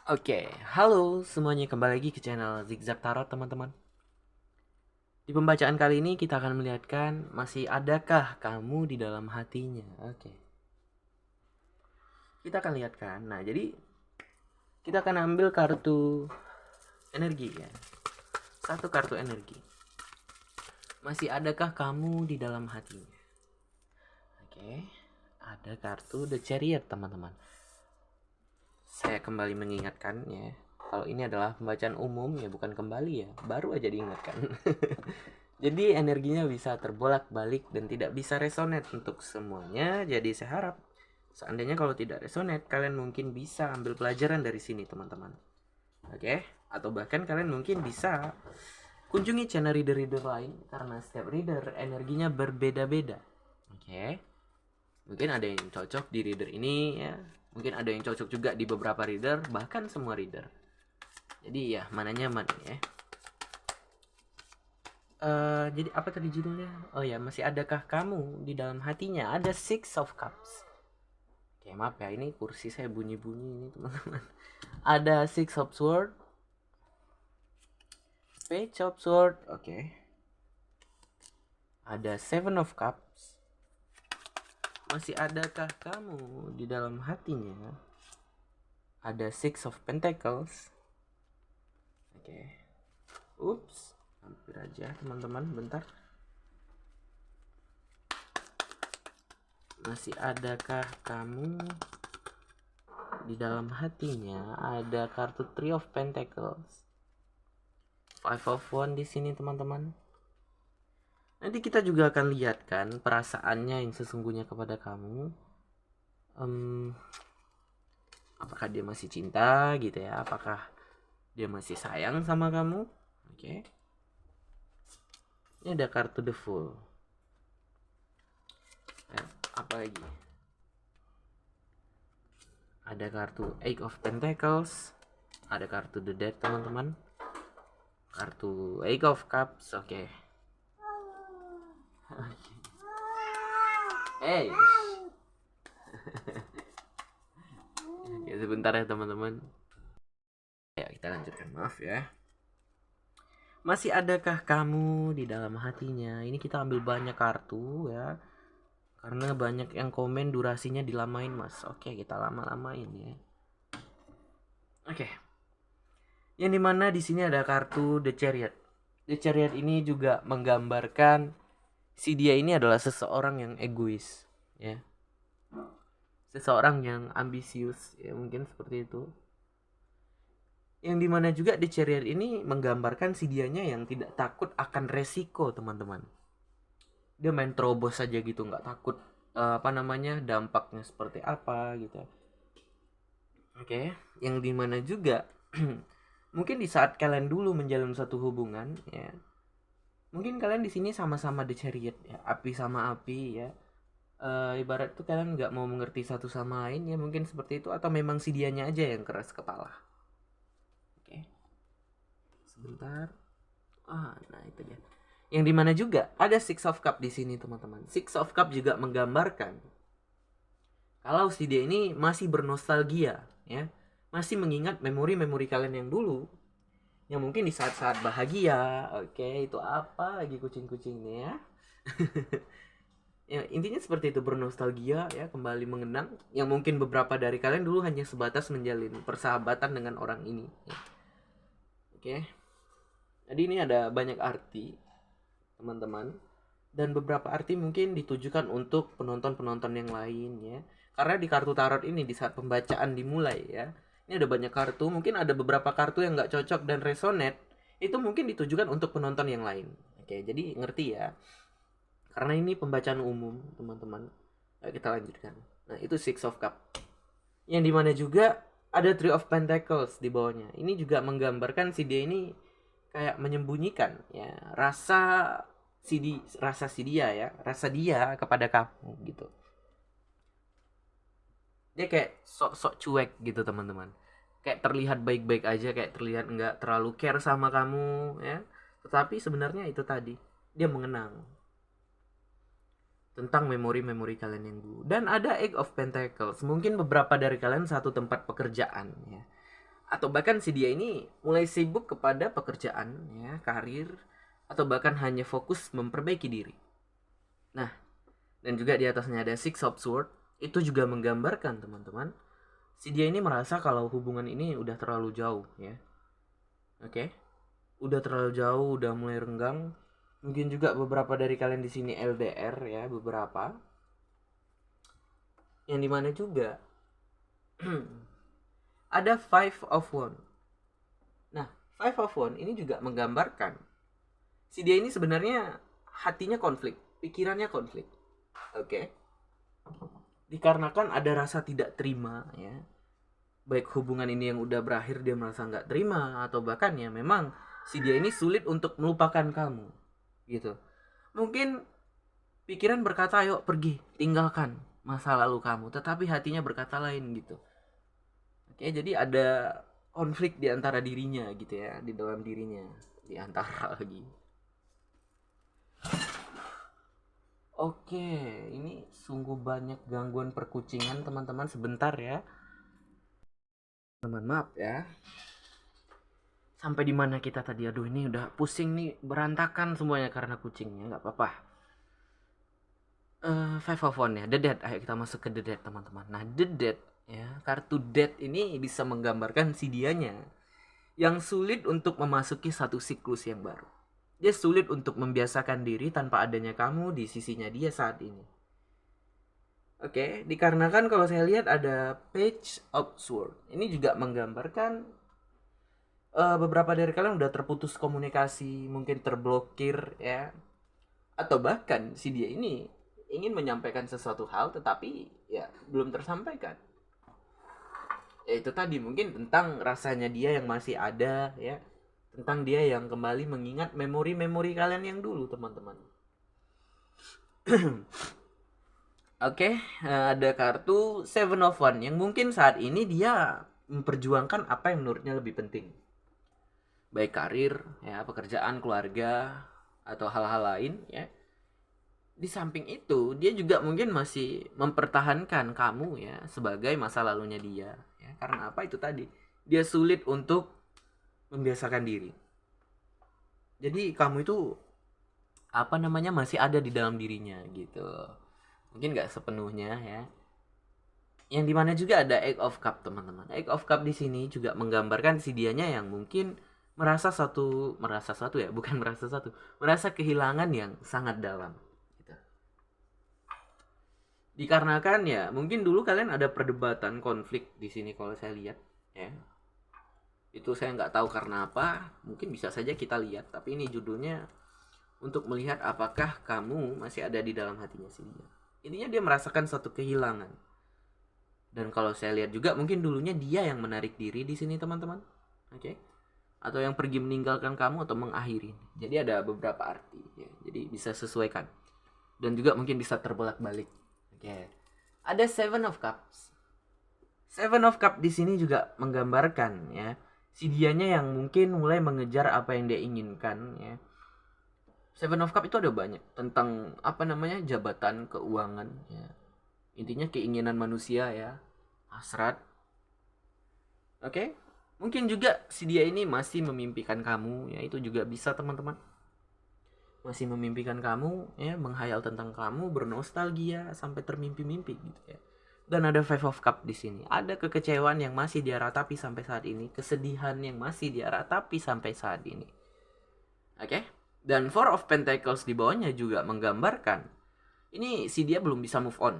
Oke, halo semuanya, kembali lagi ke channel Zigzag Tarot teman-teman. Di pembacaan kali ini kita akan melihatkan masih adakah kamu di dalam hatinya. Oke, kita akan lihatkan. Nah, jadi kita akan ambil kartu energi ya. Satu kartu energi. Masih adakah kamu di dalam hatinya? Oke, ada kartu The Chariot teman-teman. Saya kembali mengingatkan ya, kalau ini adalah pembacaan umum ya, bukan kembali ya, baru aja diingatkan. Jadi energinya bisa terbolak-balik dan tidak bisa resonate untuk semuanya. Jadi saya harap seandainya kalau tidak resonate, kalian mungkin bisa ambil pelajaran dari sini teman-teman. Oke? Atau bahkan kalian mungkin bisa kunjungi channel reader-reader lain, karena setiap reader energinya berbeda-beda. Oke? Mungkin ada yang cocok di reader ini ya, mungkin ada yang cocok juga di beberapa reader, bahkan semua reader. Jadi ya, mana nyaman ya. Jadi apa tadi judulnya? Oh ya, masih adakah kamu di dalam hatinya? Ada Six of Cups. Oke, maaf ya, ini kursi saya bunyi-bunyi ini teman-teman. Ada Six of Swords, Page of Swords, oke. Ada Seven of Cups. Masih adakah kamu di dalam hatinya? Ada Six of Pentacles. Oke. Ups, hampir aja teman-teman, bentar. Masih adakah kamu di dalam hatinya? Ada kartu Three of Pentacles, Five of Wands di sini teman-teman. Nanti kita juga akan lihat kan perasaannya yang sesungguhnya kepada kamu. Apakah dia masih cinta gitu ya? Apakah dia masih sayang sama kamu? Oke. Ini ada kartu The Fool. Apa lagi? Ada kartu Eight of Pentacles. Ada kartu The Death teman-teman. Kartu Eight of Cups. Oke. Hey. Ya, sebentar ya teman-teman. Ya, kita lanjutkan. Maaf ya. Masih adakah kamu di dalam hatinya? Ini kita ambil banyak kartu ya. Karena banyak yang komen durasinya dilamain, Mas. Oke, kita lama-lamain ya. Oke. Yang dimana di sini ada kartu The Chariot. The Chariot ini juga menggambarkan si dia ini adalah seseorang yang egois ya. Seseorang yang ambisius ya, mungkin seperti itu. Yang dimana juga The Chariot ini menggambarkan si dianya yang tidak takut akan resiko teman-teman. Dia main terobos saja gitu, nggak takut dampaknya seperti apa gitu. Oke, yang dimana juga mungkin di saat kalian dulu menjalin satu hubungan ya, mungkin kalian di sini sama-sama The Chariot ya, api sama api ya. Ibarat tuh kalian nggak mau mengerti satu sama lain ya, mungkin seperti itu, atau memang si dianya aja yang keras kepala. Oke, sebentar. Nah itu dia. Yang dimana juga ada Six of Cup di sini teman-teman. Six of Cup juga menggambarkan kalau si dia ini masih bernostalgia ya, masih mengingat memori-memori kalian yang dulu, yang mungkin di saat-saat bahagia. Oke, itu apa lagi kucing-kucingnya ya. Ya, intinya seperti itu, bernostalgia ya, kembali mengenang yang mungkin beberapa dari kalian dulu hanya sebatas menjalin persahabatan dengan orang ini ya. Oke. Jadi ini ada banyak arti teman-teman, dan beberapa arti mungkin ditujukan untuk penonton-penonton yang lain ya. Karena di kartu tarot ini di saat pembacaan dimulai ya, ini ada banyak kartu, mungkin ada beberapa kartu yang nggak cocok dan resonate, itu mungkin ditujukan untuk penonton yang lain. Oke, jadi ngerti ya. Karena ini pembacaan umum teman-teman. Ayo kita lanjutkan. Nah itu Six of Cup. Yang dimana juga ada Three of Pentacles di bawahnya. Ini juga menggambarkan si dia ini kayak menyembunyikan ya rasa si dia ya, rasa dia kepada kamu gitu. Dia kayak sok-sok cuek gitu teman-teman. Kayak terlihat baik-baik aja, kayak terlihat nggak terlalu care sama kamu ya. Tetapi sebenarnya itu tadi, dia mengenang tentang memori-memori kalian yang dulu. Dan ada Eight of Pentacles. Mungkin beberapa dari kalian satu tempat pekerjaan ya. Atau bahkan si dia ini mulai sibuk kepada pekerjaan, ya, karir, atau bahkan hanya fokus memperbaiki diri. Nah, dan juga di atasnya ada Six of Swords. Itu juga menggambarkan, teman-teman, si dia ini merasa kalau hubungan ini udah terlalu jauh, ya. Oke. Udah terlalu jauh, udah mulai renggang. Mungkin juga beberapa dari kalian di sini LDR, ya, beberapa. Yang dimana juga ada Five of Wands. Nah, Five of Wands ini juga menggambarkan si dia ini sebenarnya hatinya konflik, pikirannya konflik. Oke. Dikarenakan ada rasa tidak terima, ya. Baik hubungan ini yang udah berakhir dia merasa nggak terima, atau bahkan ya memang si dia ini sulit untuk melupakan kamu, gitu. Mungkin pikiran berkata ayo pergi, tinggalkan masa lalu kamu, tetapi hatinya berkata lain, gitu. Oke, jadi ada konflik di antara dirinya, gitu ya, di dalam dirinya, di antara lagi. Oke, ini sungguh banyak gangguan perkucingan, teman-teman. Sebentar ya, teman, maaf ya. Sampai di mana kita tadi? Aduh, ini udah pusing nih, berantakan semuanya karena kucingnya. Nggak apa-apa. Five of Wands ya, The Death. Ayo kita masuk ke The Death, teman-teman. Nah, The Death ya, kartu Death ini bisa menggambarkan si dianya yang sulit untuk memasuki satu siklus yang baru. Dia sulit untuk membiasakan diri tanpa adanya kamu di sisinya dia saat ini. Oke, dikarenakan kalau saya lihat ada Page of Swords. Ini juga menggambarkan beberapa dari kalian udah terputus komunikasi, mungkin terblokir, ya. Atau bahkan si dia ini ingin menyampaikan sesuatu hal tetapi ya belum tersampaikan. Ya itu tadi, mungkin tentang rasanya dia yang masih ada, ya. Tentang dia yang kembali mengingat memori-memori kalian yang dulu, teman-teman. Oke, ada kartu Seven of Wands yang mungkin saat ini dia memperjuangkan apa yang menurutnya lebih penting. Baik karir, ya, pekerjaan, keluarga, atau hal-hal lain, ya. Di samping itu, dia juga mungkin masih mempertahankan kamu, ya, sebagai masa lalunya dia, ya. Karena apa itu tadi? Dia sulit untuk membiasakan diri. Jadi kamu itu apa namanya masih ada di dalam dirinya, gitu. Mungkin nggak sepenuhnya, ya. Yang dimana juga ada Eight of Cup, teman-teman. Eight of Cup di sini juga menggambarkan si dianya yang mungkin merasa kehilangan yang sangat dalam, gitu. Dikarenakan ya mungkin dulu kalian ada perdebatan, konflik di sini kalau saya lihat, ya. Itu saya nggak tahu karena apa, mungkin bisa saja kita lihat, tapi ini judulnya untuk melihat apakah kamu masih ada di dalam hatinya si dia. Intinya dia merasakan suatu kehilangan. Dan kalau saya lihat juga mungkin dulunya dia yang menarik diri di sini, teman-teman. Oke. Atau yang pergi meninggalkan kamu atau mengakhiri. Jadi ada beberapa arti, ya. Jadi bisa sesuaikan. Dan juga mungkin bisa terbolak-balik. Oke. Ada Seven of Cups. Seven of Cups di sini juga menggambarkan, ya, si dianya yang mungkin mulai mengejar apa yang dia inginkan, ya. Seven of Cups itu ada banyak tentang apa namanya jabatan, keuangan, ya. Intinya keinginan manusia, ya, hasrat. Oke. Mungkin juga si dia ini masih memimpikan kamu, ya, itu juga bisa, teman-teman. Masih memimpikan kamu, ya, menghayal tentang kamu, bernostalgia sampai termimpi-mimpi, gitu, ya. Dan ada Five of Cup di sini. Ada kekecewaan yang masih dia ratapi sampai saat ini, kesedihan yang masih dia ratapi sampai saat ini. Oke? Dan Four of Pentacles di bawahnya juga menggambarkan ini si dia belum bisa move on.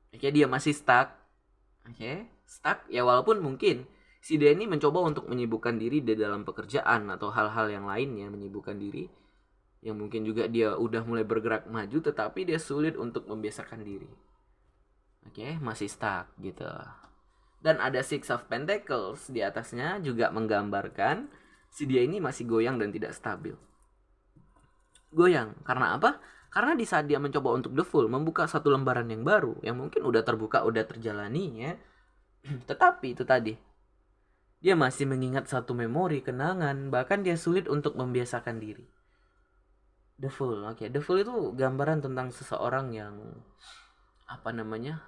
Oke, dia masih stuck. Oke, stuck ya, walaupun mungkin si dia ini mencoba untuk menyibukkan diri di dalam pekerjaan atau hal-hal yang lainnya, menyibukkan diri yang mungkin juga dia udah mulai bergerak maju, tetapi dia sulit untuk membiasakan diri. Oke, masih stuck gitu. Dan ada Six of Pentacles di atasnya juga menggambarkan si dia ini masih goyang dan tidak stabil. Goyang karena apa? Karena di saat dia mencoba untuk the full, membuka satu lembaran yang baru, yang mungkin udah terbuka, udah terjalani, ya. Tetapi itu tadi, dia masih mengingat satu memori, kenangan, bahkan dia sulit untuk membiasakan diri. The Fool, oke. The Fool itu gambaran tentang seseorang yang apa namanya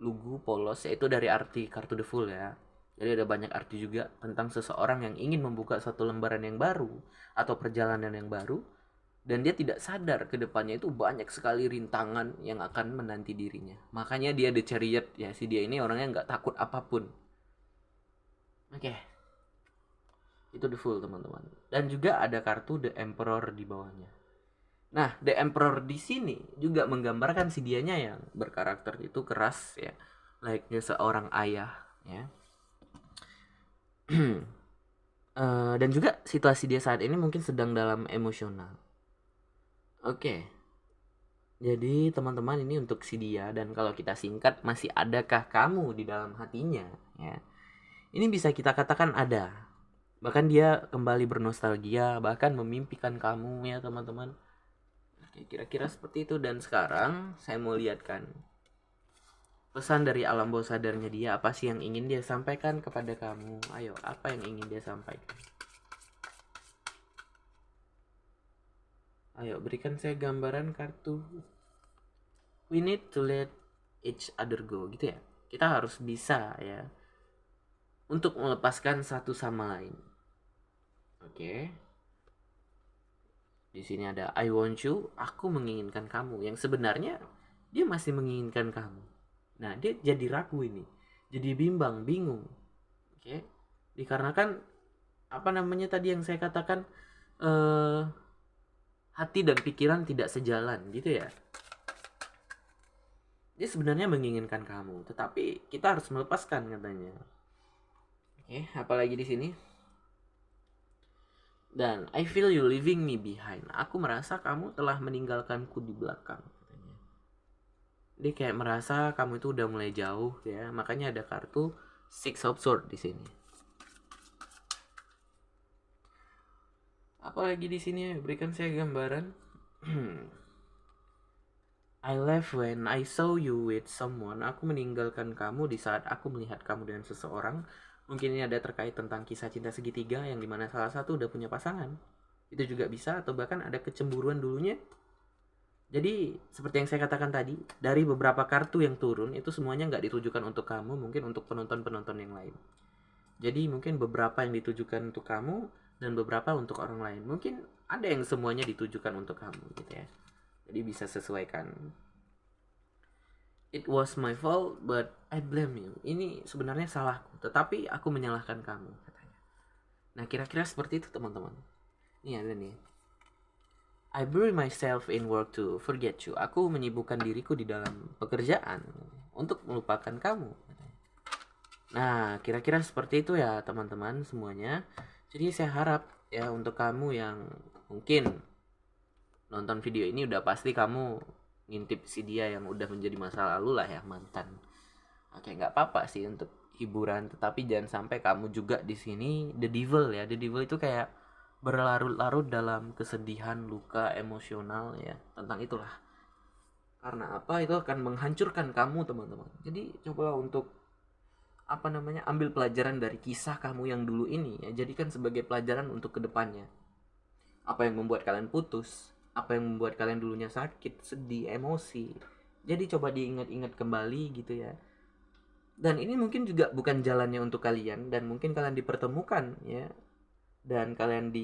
lugu, polos, yaitu dari arti kartu The Fool, ya. Jadi ada banyak arti juga tentang seseorang yang ingin membuka satu lembaran yang baru atau perjalanan yang baru, dan dia tidak sadar ke depannya itu banyak sekali rintangan yang akan menanti dirinya. Makanya dia The Chariot ya, si dia ini orangnya nggak takut apapun. Oke. Itu The Fool teman-teman. Dan juga ada kartu The Emperor di bawahnya. Nah, The Emperor di sini juga menggambarkan si dianya yang berkarakter itu keras ya, layaknya seorang ayah ya. Dan juga situasi dia saat ini mungkin sedang dalam emosional. Oke. Jadi teman-teman, ini untuk si dia, dan kalau kita singkat, masih adakah kamu di dalam hatinya ya. Ini bisa kita katakan ada. Bahkan dia kembali bernostalgia, bahkan memimpikan kamu ya teman-teman. Oke, kira-kira seperti itu. Dan sekarang saya mau lihatkan pesan dari alam bawah sadarnya dia, apa sih yang ingin dia sampaikan kepada kamu. Ayo, apa yang ingin dia sampaikan? Ayo, berikan saya gambaran kartu. We need to let each other go, gitu ya. Kita harus bisa ya untuk melepaskan satu sama lain. Oke. Di sini ada I want you, aku menginginkan kamu, yang sebenarnya dia masih menginginkan kamu. Nah, dia jadi ragu ini, jadi bimbang, bingung. Oke, dikarenakan apa namanya tadi yang saya katakan, hati dan pikiran tidak sejalan, gitu ya. Dia sebenarnya menginginkan kamu, tetapi kita harus melepaskan katanya. Oke, apalagi di sini. Dan I feel you leaving me behind. Aku merasa kamu telah meninggalkanku di belakang. Dia kayak merasa kamu itu udah mulai jauh ya, makanya ada kartu Six of Swords di sini. Apalagi di sini, berikan saya gambaran. I left when I saw you with someone. Aku meninggalkan kamu di saat aku melihat kamu dengan seseorang. Mungkin ini ada terkait tentang kisah cinta segitiga yang dimana salah satu udah punya pasangan. Itu juga bisa, atau bahkan ada kecemburuan dulunya. Jadi seperti yang saya katakan tadi, dari beberapa kartu yang turun itu semuanya nggak ditujukan untuk kamu, mungkin untuk penonton-penonton yang lain. Jadi mungkin beberapa yang ditujukan untuk kamu dan beberapa untuk orang lain. Mungkin ada yang semuanya ditujukan untuk kamu gitu ya. Jadi bisa sesuaikan. It was my fault but I blame you. Ini sebenarnya salahku, tetapi aku menyalahkan kamu katanya. Nah, kira-kira seperti itu teman-teman. Ini ada nih. I bury myself in work to forget you. Aku menyibukkan diriku di dalam pekerjaan untuk melupakan kamu. Nah, kira-kira seperti itu ya teman-teman semuanya. Jadi saya harap ya untuk kamu yang mungkin nonton video ini udah pasti kamu ngintip si dia yang udah menjadi masa lalu lah ya, mantan. Oke, nggak apa-apa sih untuk hiburan, tetapi jangan sampai kamu juga di sini the devil ya. The devil itu kayak berlarut-larut dalam kesedihan, luka emosional ya, tentang itulah. Karena apa? Itu akan menghancurkan kamu teman-teman. Jadi coba untuk apa namanya, ambil pelajaran dari kisah kamu yang dulu ini ya, jadikan sebagai pelajaran untuk kedepannya. Apa yang membuat kalian putus, apa yang membuat kalian dulunya sakit, sedih, emosi, jadi coba diingat-ingat kembali gitu ya. Dan ini mungkin juga bukan jalannya untuk kalian, dan mungkin kalian dipertemukan ya, dan kalian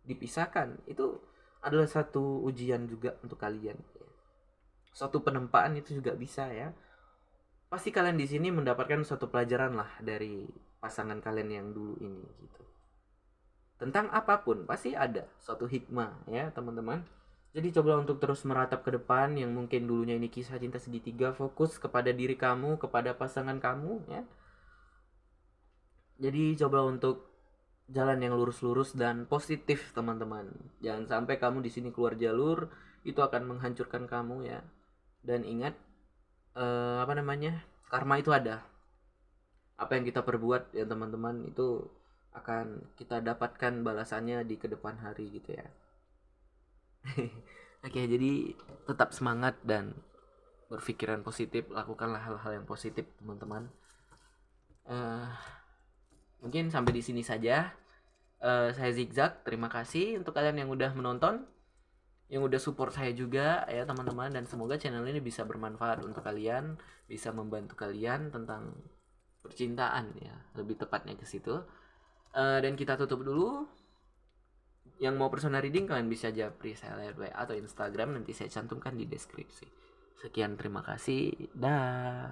dipisahkan, itu adalah satu ujian juga untuk kalian ya. Suatu penempaan itu juga bisa ya. Pasti kalian di sini mendapatkan suatu pelajaran lah dari pasangan kalian yang dulu ini gitu. Tentang apapun pasti ada suatu hikmah ya teman-teman. Jadi coba untuk terus meratap ke depan, yang mungkin dulunya ini kisah cinta segitiga, fokus kepada diri kamu, kepada pasangan kamu ya. Jadi coba untuk jalan yang lurus-lurus dan positif teman-teman. Jangan sampai kamu di sini keluar jalur, itu akan menghancurkan kamu ya. Dan ingat karma itu ada. Apa yang kita perbuat ya teman-teman, itu akan kita dapatkan balasannya di kedepan hari gitu ya. Oke, jadi tetap semangat dan berpikiran positif, lakukanlah hal-hal yang positif teman-teman. Mungkin sampai di sini saja. Saya Zigzag, terima kasih untuk kalian yang udah menonton, yang udah support saya juga ya teman-teman, dan semoga channel ini bisa bermanfaat untuk kalian, bisa membantu kalian tentang percintaan ya, lebih tepatnya ke situ. Dan kita tutup dulu. Yang mau personal reading kalian bisa japri saya lewat WA atau Instagram, nanti saya cantumkan di deskripsi. Sekian, terima kasih, dah.